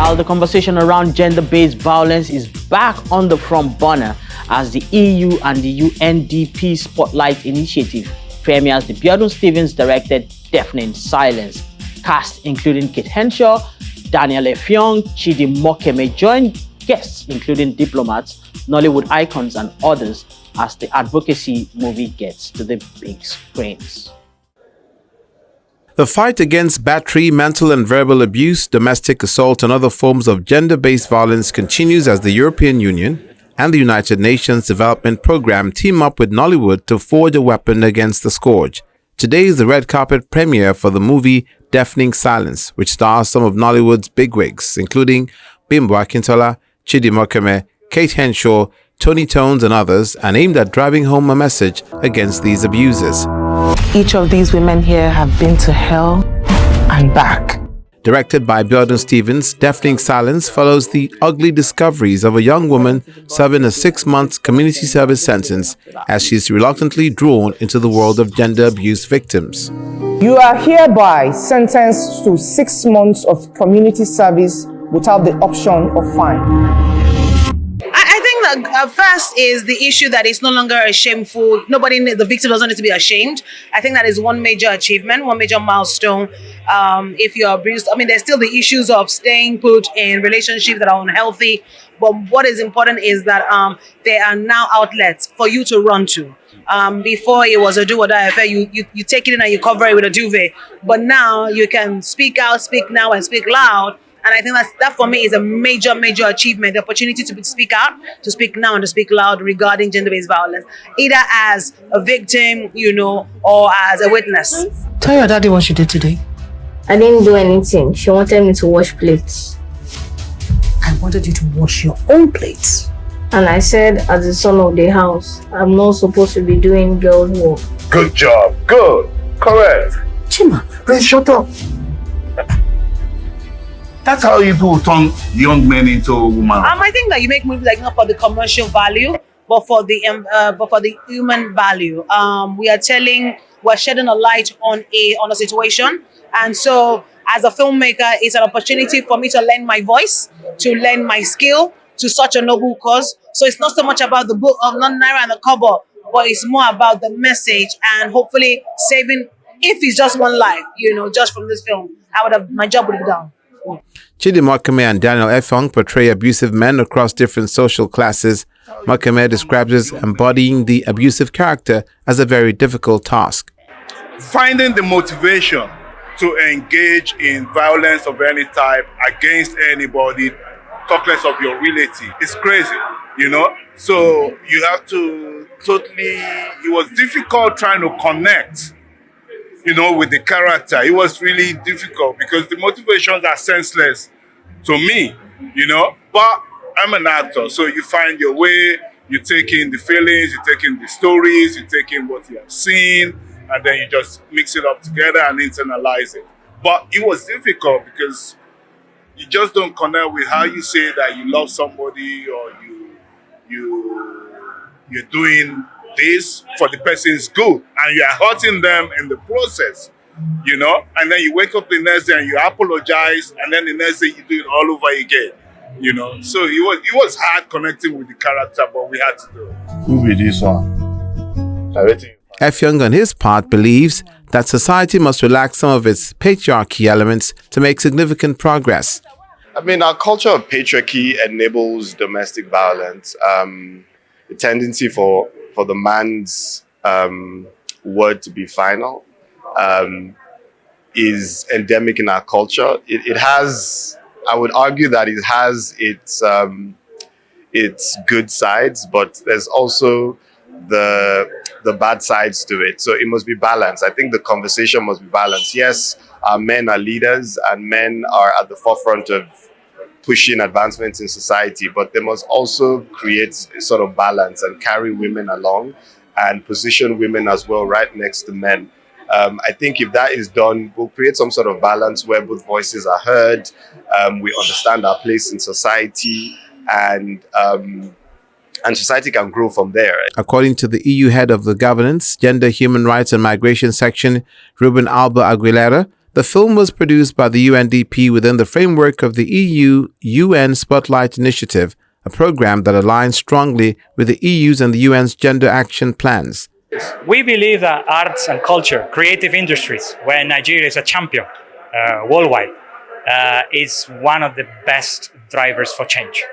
Meanwhile, the conversation around gender-based violence is back on the front burner as the EU and the UNDP Spotlight Initiative premieres the Stevens-directed Deafening Silence. Cast including Kate Henshaw, Daniel Effiong, Chidi Mokeme join guests including diplomats, Nollywood icons and others as the Advocacy movie gets to the big screens. The fight against battery, mental and verbal abuse, domestic assault and other forms of gender-based violence continues as the European Union and the United Nations Development Programme team up with Nollywood to forge a weapon against the scourge. Today is the red carpet premiere for the movie Deafening Silence, which stars some of Nollywood's bigwigs, including Bimbo Akintola, Chidi Mokeme, Kate Henshaw, Tony Tones and others, and aimed at driving home a message against these abusers. Each of these women here have been to hell and back. Directed by Stevens, Deafening Silence follows the ugly discoveries of a young woman serving a 6-month community service sentence as she's reluctantly drawn into the world of gender abuse victims. You are hereby sentenced to 6 months of community service without the option of fine. I think that first is the issue that it's no longer a shameful, the victim doesn't need to be ashamed. I think that is one major achievement, one major milestone. If you're abused, there's still the issues of staying put in relationships that are unhealthy. But what is important is that there are now outlets for you to run to. Before it was a do or die affair, you take it in and you cover it with a duvet. But now you can speak out, speak now and speak loud. And I think that for me is a major, major achievement, the opportunity to speak out, to speak now and to speak loud regarding gender-based violence, either as a victim, or as a witness. Tell your daddy what you did today. I didn't do anything. She wanted me to wash plates. I wanted you to wash your own plates. And I said, as the son of the house, I'm not supposed to be doing girls' work. Good job. Good. Correct. Chima, please shut up. That's how you people turn young men into women. I think that you make movies like not for the commercial value, but for the human value. We're shedding a light on a situation, and so as a filmmaker, it's an opportunity for me to lend my voice, to lend my skill to such a noble cause. So it's not so much about the book of non-naira and the cover, but it's more about the message and hopefully saving, if it's just one life, just from this film, my job would be done. Chidi Mokeme and Daniel Effiong portray abusive men across different social classes. Mokeme describes as embodying the abusive character as a very difficult task. Finding the motivation to engage in violence of any type against anybody, talk less of your relative, is crazy, So you have to it was difficult trying to connect with the character. It was really difficult because the motivations are senseless to me, but I'm an actor, so you find your way, you take in the feelings, you take in the stories, you take in what you have seen, and then you just mix it up together and internalize it. But it was difficult because you just don't connect with how you say that you love somebody or you're doing this for the person's good and you are hurting them in the process, and then you wake up the next day and you apologize and then the next day you do it all over again, so it was hard connecting with the character, but we had to do it. Who be this one? Effiong on his part believes that society must relax some of its patriarchy elements to make significant progress. Our culture of patriarchy enables domestic violence. The tendency for the man's word to be final is endemic in our culture. It has, I would argue that it has its good sides, but there's also the bad sides to it. So it must be balanced. I think the conversation must be balanced. Yes, men are leaders and men are at the forefront of pushing advancements in society, but they must also create a sort of balance and carry women along and position women as well right next to men. I think if that is done, we'll create some sort of balance where both voices are heard, we understand our place in society, and society can grow from there. According to the EU head of the Governance, Gender, Human Rights and Migration section, Ruben Alba Aguilera, The film was produced by the UNDP within the framework of the EU-UN Spotlight Initiative, a program that aligns strongly with the EU's and the UN's gender action plans. We believe that arts and culture, creative industries, where Nigeria is a champion worldwide, is one of the best drivers for change.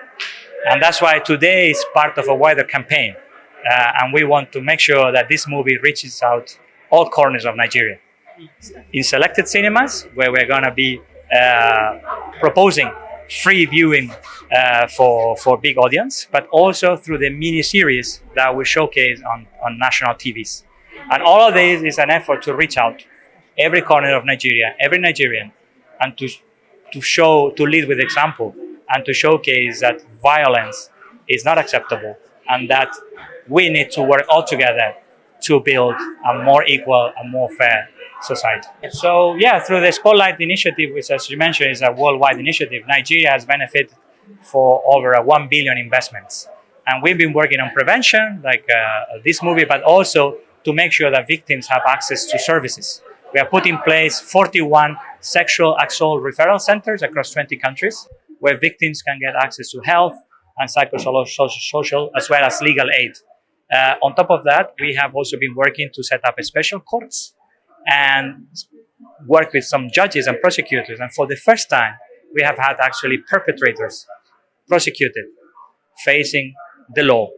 And that's why today is part of a wider campaign. And we want to make sure that this movie reaches out all corners of Nigeria. In selected cinemas, where we're going to be proposing free viewing for big audience, but also through the mini-series that we showcase on national TVs. And all of this is an effort to reach out every corner of Nigeria, every Nigerian, and to lead with example and to showcase that violence is not acceptable and that we need to work all together to build a more equal and more fair society. So yeah, through the Spotlight Initiative, which as you mentioned is a worldwide initiative, Nigeria has benefited for over 1 billion investments. And we've been working on prevention, like this movie, but also to make sure that victims have access to services. We have put in place 41 sexual assault referral centers across 20 countries, where victims can get access to health and psychosocial as well as legal aid. On top of that, we have also been working to set up a special courts and work with some judges and prosecutors. And for the first time, we have had actually perpetrators prosecuted, facing the law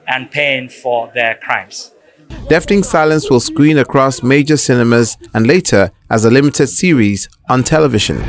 and paying for their crimes. Deafening Silence will screen across major cinemas and later as a limited series on television.